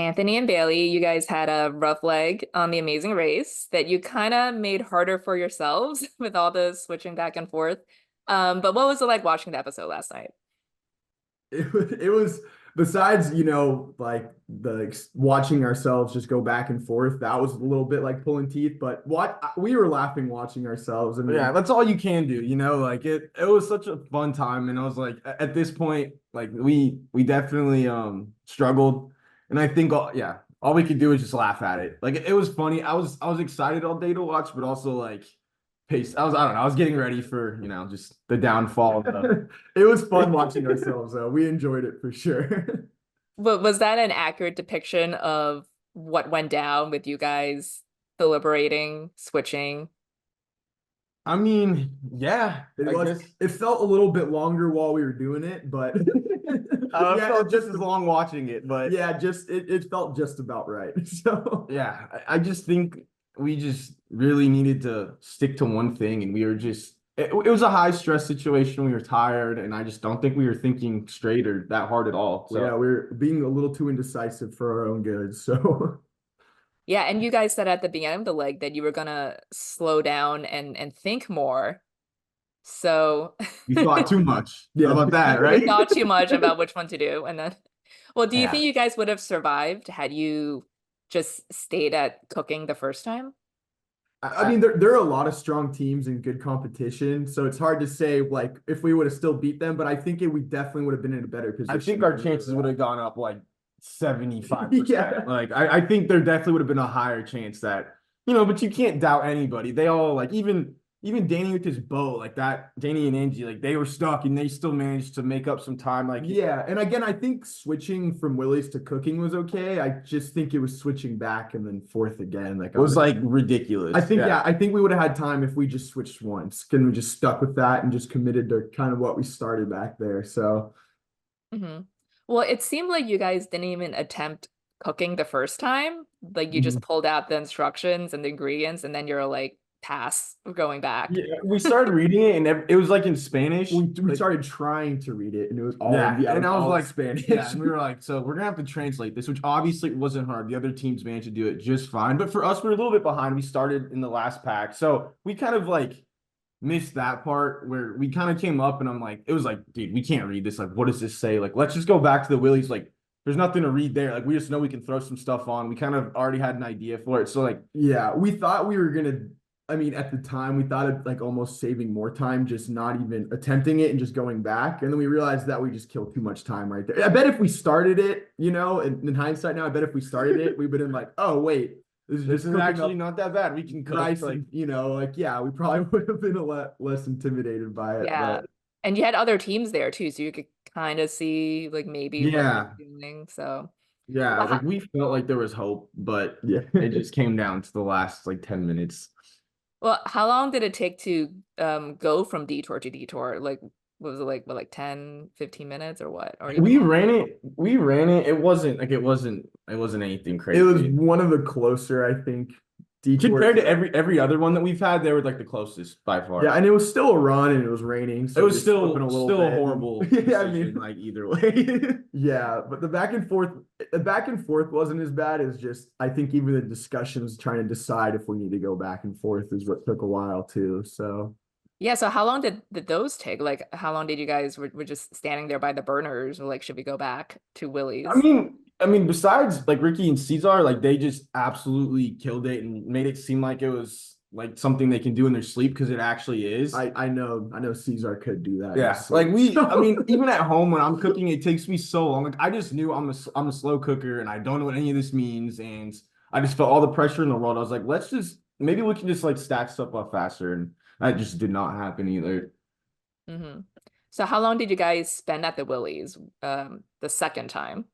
Anthony and Bailey, you guys had a rough leg on the Amazing Race that you kind of made harder for yourselves with all the switching back and forth. But what was it like watching the episode last night? It was besides, like watching ourselves just go back and forth, that was a little bit like pulling teeth, but what we were laughing watching ourselves. I mean, Yeah, that's all you can do, like it was such a fun time. And I was like, at this point, like we definitely struggled. And I think all we could do is just laugh at it. Like it was funny. I was excited all day to watch, but also like I don't know, I was getting ready for, just the downfall of the it was fun watching ourselves though. We enjoyed it for sure. But was that an accurate depiction of what went down with you guys deliberating, switching? I mean, yeah, It I was guess it felt a little bit longer while we were doing it, but I yeah, felt just as long watching it, but yeah, just it felt just about right. So yeah, I just think we just really needed to stick to one thing, and we were just it was a high stress situation. We were tired, and I just don't think we were thinking straight or that hard at all. yeah, So we're being a little too indecisive for our own good. So Yeah, and you guys said at the beginning of the leg that you were gonna slow down and think more. So we thought too much. How yeah, about that, you right? thought too much about which one to do, and then, well, do you Yeah. think you guys would have survived had you just stayed at cooking the first time? I mean, there are a lot of strong teams and good competition, so it's hard to say like if we would have still beat them, but I think we definitely would have been in a better I position. think our chances would have gone up like 75%. Yeah. Like I think there definitely would have been a higher chance that, but you can't doubt anybody. They all like even Danny with his bow, like that, Danny and Angie, like they were stuck and they still managed to make up some time. Like Yeah, and again, I think switching from Willie's to cooking was okay. I just think it was switching back and then forth again. Like it was like ridiculous. I think yeah, I think we would have had time if we just switched once. Can we just stuck with that and just committed to kind of what we started back there? So Hmm. Well, it seemed like you guys didn't even attempt cooking the first time. Like you just Mhm. pulled out the instructions and the ingredients, and then you're like, pass, we're going back. Yeah, we started reading it and it was like in Spanish. we Like, started trying to read it and it was all yeah, yeah, it and I was all like, Spanish. yeah, and we were like, so we're gonna have to translate this, which obviously wasn't hard. The other teams managed to do it just fine, but for us, we are a little bit behind. We started in the last pack, so we kind of like missed that part where we kind of came up, and I'm like, it was like, dude, we can't read this. Like, what does this say? Like, let's just go back to the Willies. Like, there's nothing to read there. Like, we just know we can throw some stuff on. We kind of already had an idea for it, so like, Yeah, we thought we were gonna. I mean, at the time, we thought of like almost saving more time, just not even attempting it and just going back. And then we realized that we just killed too much time right there. I bet if we started it, in hindsight now, I bet if we started it, we would have been like, oh wait, this is this just is cooking actually up not that bad. We can cook. rice, Like, and like yeah, we probably would have been a lot less intimidated by it. Yeah. But And you had other teams there too, so you could kind of see like maybe what they're yeah, doing. So, yeah, well, like we felt like there was hope, but yeah, it just came down to the last like 10 minutes. how long did it take to go from detour to detour? Like, what was it like, what, like 10, 15 minutes or what? Or even We longer? ran it. We ran it. It wasn't anything it was crazy. one of the closer, I think, detours. Compared to every other one that we've had, they were like the closest by far. Yeah, and it was still a run and it was raining, It so was just still flipping a little still a bit. horrible Yeah, I decision, mean, like either way. yeah, but the back and forth wasn't as bad as just I think even the discussions trying to decide if we need to go back and forth is what took a while too. So Yeah, so how long did those take? Like, how long did you guys were just standing there by the burners, or like, should we go back to I Willie's? mean, I mean, besides like Ricky and Cesar, like they just absolutely killed it and made it seem like it was like something they can do in their sleep because it actually is. I know Caesar could do that. Yeah, like I mean, even at home when I'm cooking, it takes me so long. Like I just knew I'm a slow cooker and I don't know what any of this means, and I just felt all the pressure in the world. I was like, let's just maybe we can just like stack stuff up faster, and that just did not happen either. Hmm. So how long did you guys spend at the Willie's the second time?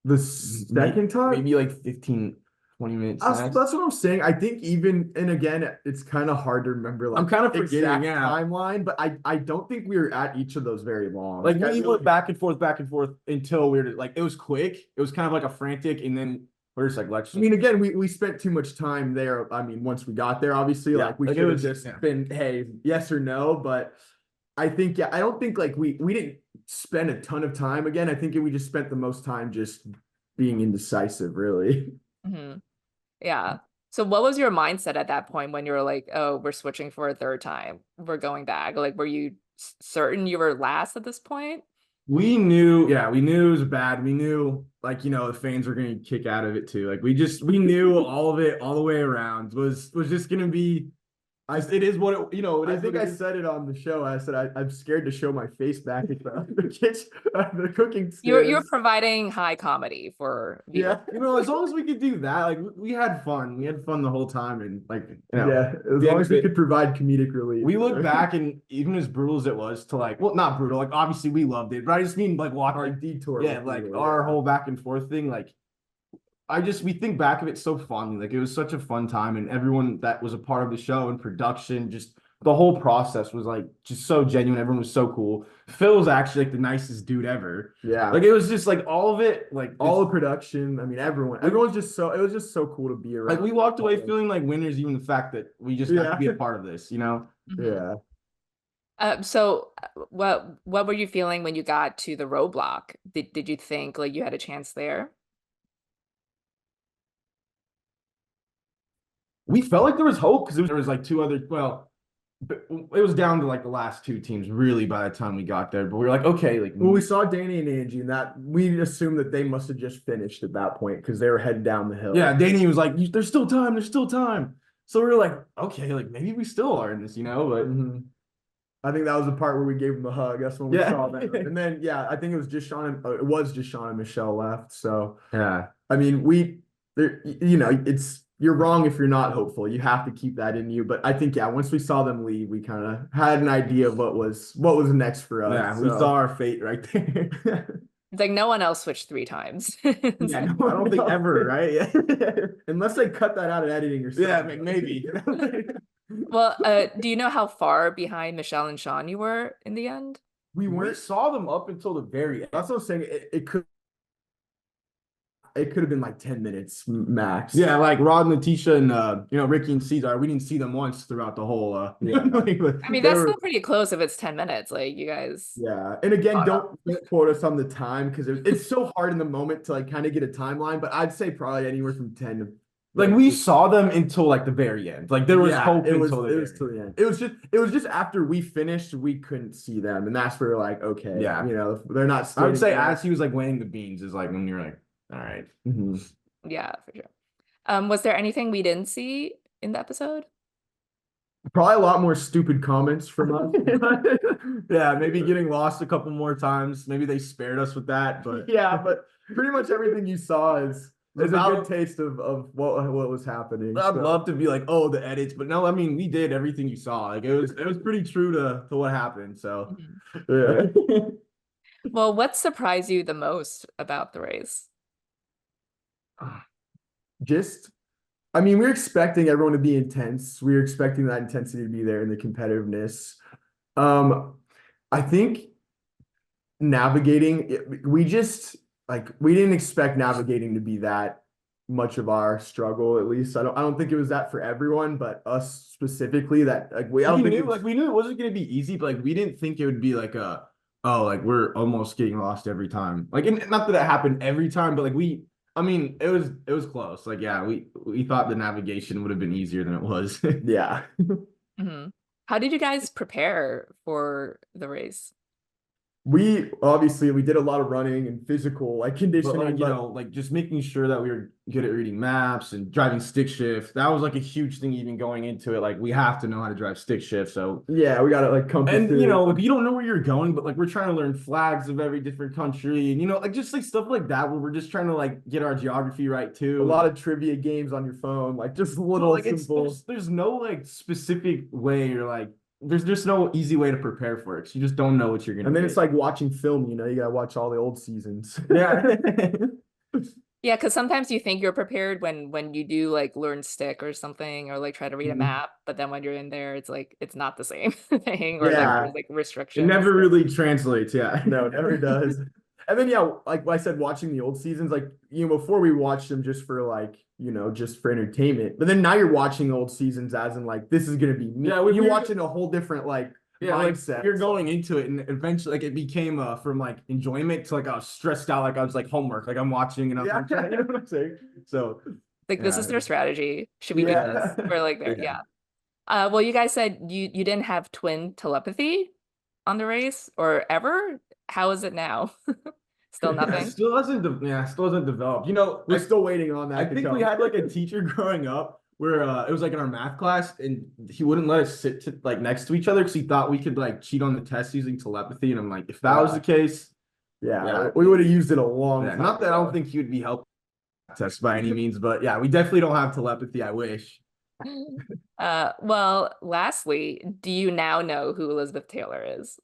The second time. Maybe like 15, 20 minutes max. That's what I'm saying. I think even and again, it's kind of hard to remember I'm like kind of forgetting, exact yeah. timeline, but I don't think we were at each of those very long. Like I we really went back and forth until we were like it was quick. It was kind of like a frantic, and then we're just like let's. I mean, again, we spent too much time there. I mean, once we got there, obviously, Yeah, like we like it should have was just yeah. been, hey, yes or no. But I think, yeah, I don't think like we didn't spend a ton of time. Again, I think we just spent the most time just being indecisive, really. Mhm. Yeah. So what was your mindset at that point when you were like, oh, we're switching for a third time? We're going back. Like, were you certain you were last at this point? We knew it was bad. We knew, like, the fans were gonna kick out of it too. Like, we knew all of it, all the way around was just gonna be. It is what it I is. think What I it is. said it on the show. I said I'm scared to show my face back at the kitchen, the cooking You're stairs. providing high comedy for viewers. Yeah, As long as we could do that, like we had fun. We had fun the whole time, and like yeah. As the long end as of we it, could provide comedic relief. we look back, and even as brutal as it was to like, well, not brutal. Like obviously we loved it, but I just mean like Our watching, detour. yeah, was like brutal, our yeah. whole back and forth thing. Like we think back of it so fondly. Like it was such a fun time, and everyone that was a part of the show and production, just the whole process was like just so genuine. Everyone was so cool. Phil was actually like the nicest dude ever. Yeah. Like it was just like all of it, like All the just, production. I mean, everyone's just so, it was just so cool to be around. like we walked away feeling like winners, even the fact that we just got to Yeah. be a part of this, Mhm. Yeah. What were you feeling when you got to the roadblock? Did you think like you had a chance there? We felt like there was hope because there was like two other, well, it was down to like the last two teams really by the time we got there. But we were like, okay, like Well, we saw Danny and Angie, and that we assumed that they must have just finished at that point because they were heading down the hill. yeah, Danny was like, there's still time, there's still time. So we were like, okay, like maybe we still are in this, but Mhm. I think that was the part where we gave them a hug. That's when we Yeah. saw them. And then, yeah, I think it was just it was just Sean and Michelle left. So, yeah. I mean, you're wrong if you're not hopeful. You have to keep that in you. But I think, yeah, once we saw them leave, we kind of had an idea of what was next for us. Yeah, we saw our fate right there. It's like no one else switched 3 times. Yeah, no, I don't think ever, right? Yeah. Unless they cut that out of editing or something. Yeah, maybe. Well, do you know how far behind Michelle and Sean you were in the end? We saw them up until the very end. That's what I'm saying. It could have been like 10 minutes max. Yeah, like Rod and Letitia and Ricky and Cesar, we didn't see them once throughout the whole Yeah. I mean, that's still pretty close if it's 10 minutes. Like you guys. Yeah. And again, don't quote us on the time because it's so hard in the moment to like kind of get a timeline, but I'd say probably anywhere from 10 to like we saw them until like the very end. Like there was hope until the was till the end. It was just after we finished, we couldn't see them. And that's where we're like, okay, yeah, they're not I would say there. as he was like weighing the beans is like when you're like, all right. Mm-hmm. Yeah, for sure. Was there anything we didn't see in the episode? Probably a lot more stupid comments from us. Yeah, maybe getting lost a couple more times. Maybe they spared us with that, but yeah, but pretty much everything you saw is a About- good taste of what was happening. I'd So, love to be like, oh, the edits, but no, I mean, we did everything you saw. Like it was pretty true to what happened. So Mhm. yeah. Well, what surprised you the most about the race? Just, I mean, we're expecting everyone to be intense. We're expecting that intensity to be there in the competitiveness. I think navigating, we just like we didn't expect navigating to be that much of our struggle. At least I don't think it was that for everyone, but us specifically. That like I don't think we knew it wasn't going to be easy, but like we didn't think it would be like like we're almost getting lost every time. Like and not that it happened every time, but like I mean, it was close. Like yeah, we thought the navigation would have been easier than it was. yeah. Mhm. How did you guys prepare for the race? We obviously we did a lot of running and physical like But conditioning, like like just making sure that we were good at reading maps and driving stick shift. That was like a huge thing even going into it. Like we have to know how to drive stick shift. So yeah, we got to like compass. and like you don't know where you're going, but like we're trying to learn flags of every different country, and like just like stuff like that where we're just trying to like get our geography right too. A lot of trivia games on your phone, like just little like simple. There's no like specific way or like there's just no easy way to prepare for it because you just don't know what you're gonna. And then get. it's like watching film. You gotta watch all the old seasons. Yeah. Yeah, because sometimes you think you're prepared when you do like learn stick or something or like try to read a Mhm. map, but then when you're in there, it's like it's not the same thing or like Yeah. there's like It restrictions. never really translates. Yeah. No, it never does. And then yeah, like I said, watching the old seasons, like before we watched them just for like just for entertainment. But then now you're watching old seasons as in like this is gonna be me. Yeah, you're watching a whole different like Yeah, like mindset. you're going into it, and eventually, like it became from like enjoyment to like I was stressed out, like I was like homework, like I'm watching and I'm Yeah. like, you know what I'm saying? So Like this yeah, is their strategy. Should we do this? Yeah. Or like there, yeah. yeah. Well, you guys said you didn't have twin telepathy on the race or ever. How is it now? Still Yeah, nothing. still hasn't developed. You know, We're still waiting on I that to think we come. had like a teacher growing up where it was like in our math class, and he wouldn't let us sit like next to each other because he thought we could like cheat on the test using telepathy. And I'm like, if that was the case, Yeah, yeah, we would have used it a long yeah. time Not that I ago. don't think he would be helping test by any means, but yeah, we definitely don't have telepathy. I wish. Well, lastly, do you now know who Elizabeth Taylor is?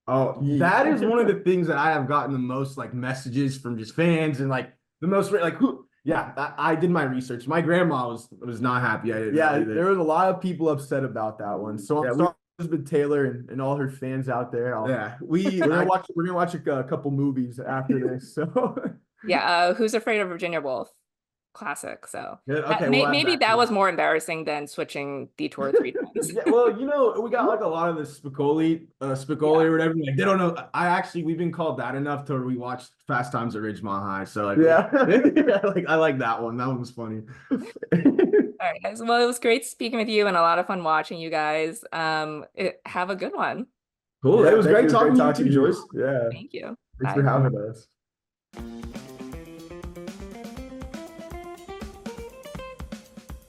Oh, that is one of the things that I have gotten the most like messages from just fans and like the most like who. Yeah, I did my research. My grandma was not happy. I didn't know Yeah, either. there was a lot of people upset about that one. So Yeah, I'm sorry, Elizabeth Taylor and all her fans out there. yeah, We're gonna watch a couple movies after this. So Yeah, Who's Afraid of Virginia Woolf? Classic. So yeah, that okay, we'll add maybe that that to was it. more embarrassing than switching Detour 3 times. Yeah, well, you know, we got like a lot of the Spicoli Yeah. or whatever. Like they don't know. We've been called that enough to where we watched Fast Times at Ridgemont High. So like, yeah. yeah, like I like that one. That one was funny. All right, guys. Well, it was great speaking with you and a lot of fun watching you guys. Have a good one. Cool. Yeah, It was thank great you. talking to you Talking too, to you. Joyce. Yeah. Thank you. Thanks for Bye. having us.